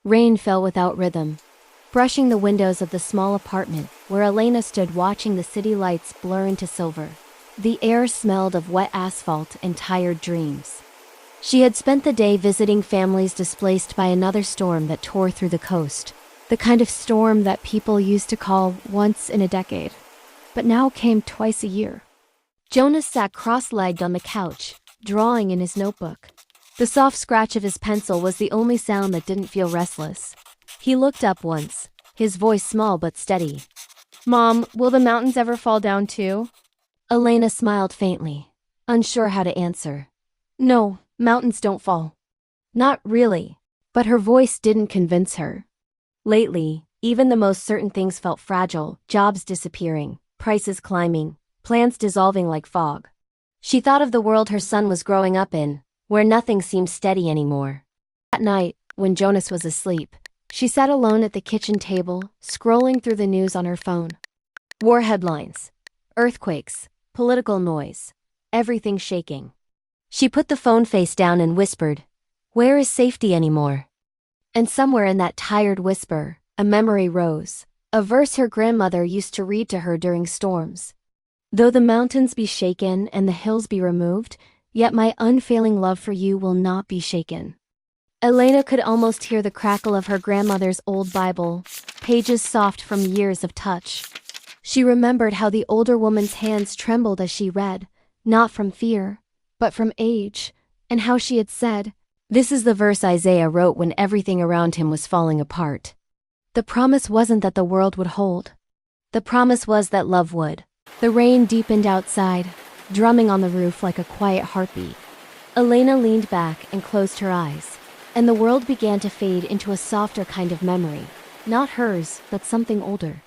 Rain fell without rhythm, brushing the windows of the small apartment where Elena stood watching the city lights blur into silver. The air smelled of wet asphalt and tired dreams. She had spent the day visiting families displaced by another storm that tore through the coast, the kind of storm that people used to call once in a decade, but now came twice a year. Jonas sat cross-legged on the couch, drawing in his notebook. The soft scratch of his pencil was the only sound that didn't feel restless. He looked up once, his voice small but steady. "Mom, will the mountains ever fall down too?" Elena smiled faintly, unsure how to answer. "No, mountains don't fall." Not really, but her voice didn't convince her. Lately, even the most certain things felt fragile, jobs disappearing, prices climbing, plans dissolving like fog. She thought of the world her son was growing up in, where nothing seemed steady anymore. That night, when Jonas was asleep, she sat alone at the kitchen table, scrolling through the news on her phone. War headlines, earthquakes, political noise, everything shaking. She put the phone face down and whispered, "Where is safety anymore?" And somewhere in that tired whisper, a memory rose, a verse her grandmother used to read to her during storms. "Though the mountains be shaken and the hills be removed, yet my unfailing love for you will not be shaken." Elena could almost hear the crackle of her grandmother's old Bible, pages soft from years of touch. She remembered how the older woman's hands trembled as she read, not from fear, but from age, and how she had said, "This is the verse Isaiah wrote when everything around him was falling apart." The promise wasn't that the world would hold. The promise was that love would. The rain deepened outside, drumming on the roof like a quiet heartbeat. Elena leaned back and closed her eyes, and the world began to fade into a softer kind of memory, not hers, but something older.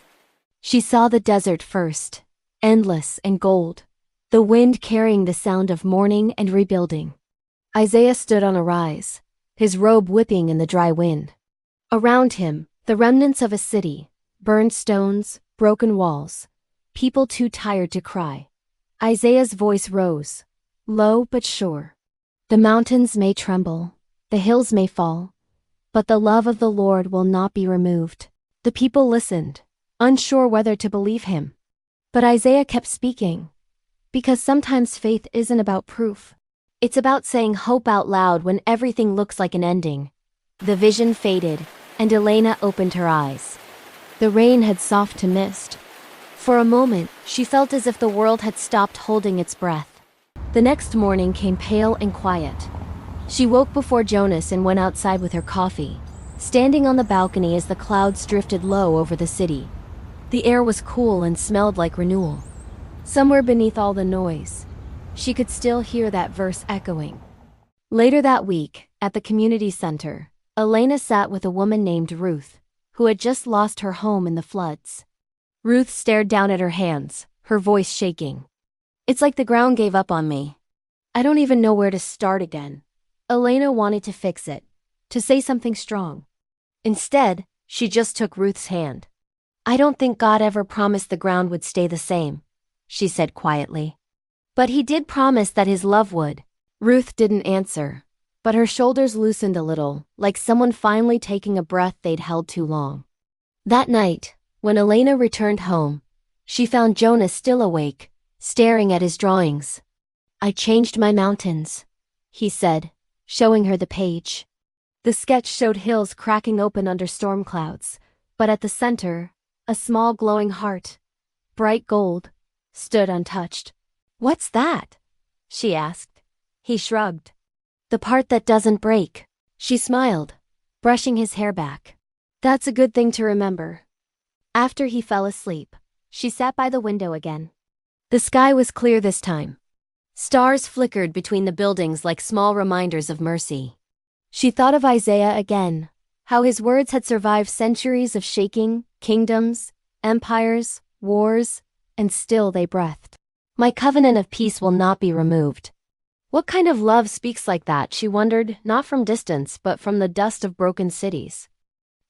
She saw the desert first, endless and gold, the wind carrying the sound of mourning and rebuilding. Isaiah stood on a rise, his robe whipping in the dry wind. Around him, the remnants of a city, burned stones, broken walls, people too tired to cry. Isaiah's voice rose, low but sure. "The mountains may tremble, the hills may fall, but the love of the Lord will not be removed." The people listened, unsure whether to believe him. But Isaiah kept speaking, because sometimes faith isn't about proof. It's about saying hope out loud when everything looks like an ending. The vision faded, and Elena opened her eyes. The rain had softened to mist. For a moment, she felt as if the world had stopped holding its breath. The next morning came pale and quiet. She woke before Jonas and went outside with her coffee, standing on the balcony as the clouds drifted low over the city. The air was cool and smelled like renewal. Somewhere beneath all the noise, she could still hear that verse echoing. Later that week, at the community center, Elena sat with a woman named Ruth, who had just lost her home in the floods. Ruth stared down at her hands, her voice shaking. "It's like the ground gave up on me. I don't even know where to start again." Elena wanted to fix it, to say something strong. Instead, she just took Ruth's hand. "I don't think God ever promised the ground would stay the same," she said quietly. "But he did promise that his love would." Ruth didn't answer, but her shoulders loosened a little, like someone finally taking a breath they'd held too long. That night, when Elena returned home, she found Jonas still awake, staring at his drawings. "I changed my mountains," he said, showing her the page. The sketch showed hills cracking open under storm clouds, but at the center, a small glowing heart, bright gold, stood untouched. "What's that?" she asked. He shrugged. "The part that doesn't break." She smiled, brushing his hair back. "That's a good thing to remember." After he fell asleep, she sat by the window again. The sky was clear this time. Stars flickered between the buildings like small reminders of mercy. She thought of Isaiah again, how his words had survived centuries of shaking, kingdoms, empires, wars, and still they breathed. "My covenant of peace will not be removed." What kind of love speaks like that, she wondered, not from distance but from the dust of broken cities.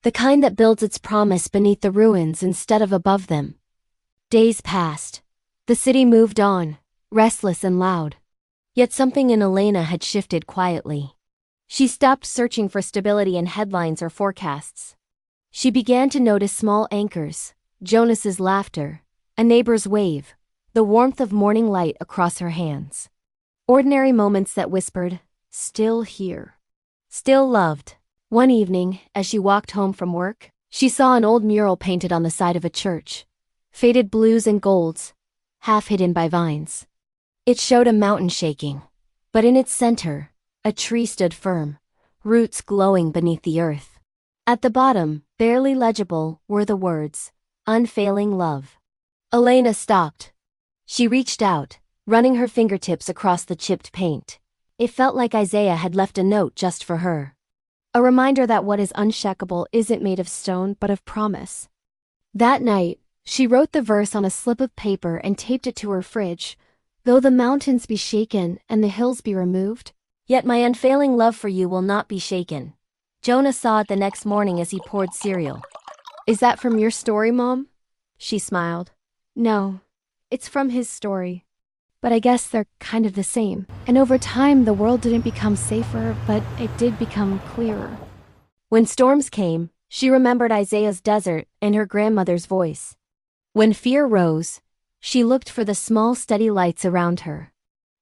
The kind that builds its promise beneath the ruins instead of above them. Days passed. The city moved on, restless and loud. Yet something in Elena had shifted quietly. She stopped searching for stability in headlines or forecasts. She began to notice small anchors, Jonas's laughter, a neighbor's wave, the warmth of morning light across her hands. Ordinary moments that whispered, still here. Still loved. One evening, as she walked home from work, she saw an old mural painted on the side of a church. Faded blues and golds, half hidden by vines. It showed a mountain shaking. But in its center, a tree stood firm, roots glowing beneath the earth. At the bottom, barely legible, were the words, Unfailing love. Elena stopped. She reached out, running her fingertips across the chipped paint. It felt like Isaiah had left a note just for her. A reminder that what is unshakable isn't made of stone but of promise. That night, she wrote the verse on a slip of paper and taped it to her fridge. Though the mountains be shaken and the hills be removed, yet my unfailing love for you will not be shaken. Jonah saw it the next morning as he poured cereal. Is that from your story, Mom? She smiled. No, it's from his story. But I guess they're kind of the same. And over time, the world didn't become safer, but it did become clearer. When storms came, she remembered Isaiah's desert and her grandmother's voice. When fear rose, she looked for the small steady lights around her.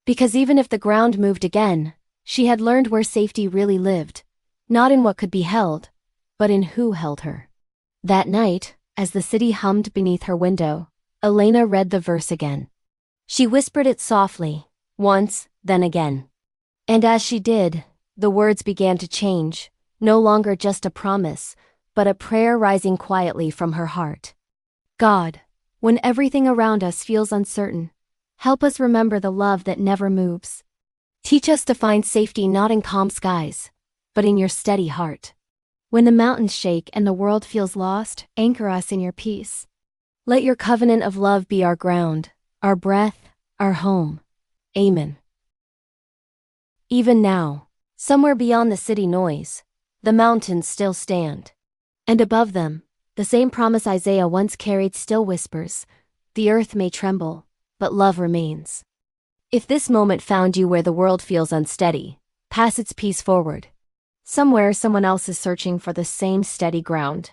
Because even if the ground moved again, she had learned where safety really lived, not in what could be held, but in who held her. That night, as the city hummed beneath her window, Elena read the verse again. She whispered it softly, once, then again. And as she did, the words began to change, no longer just a promise, but a prayer rising quietly from her heart. God, when everything around us feels uncertain, help us remember the love that never moves. Teach us to find safety not in calm skies, but in your steady heart. When the mountains shake and the world feels lost, anchor us in your peace. Let your covenant of love be our ground, our breath, our home. Amen. Even now, somewhere beyond the city noise, the mountains still stand. And above them, the same promise Isaiah once carried still whispers, the earth may tremble, but love remains. If this moment found you where the world feels unsteady, pass its peace forward. Somewhere someone else is searching for the same steady ground.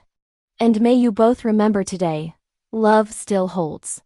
And may you both remember today, love still holds.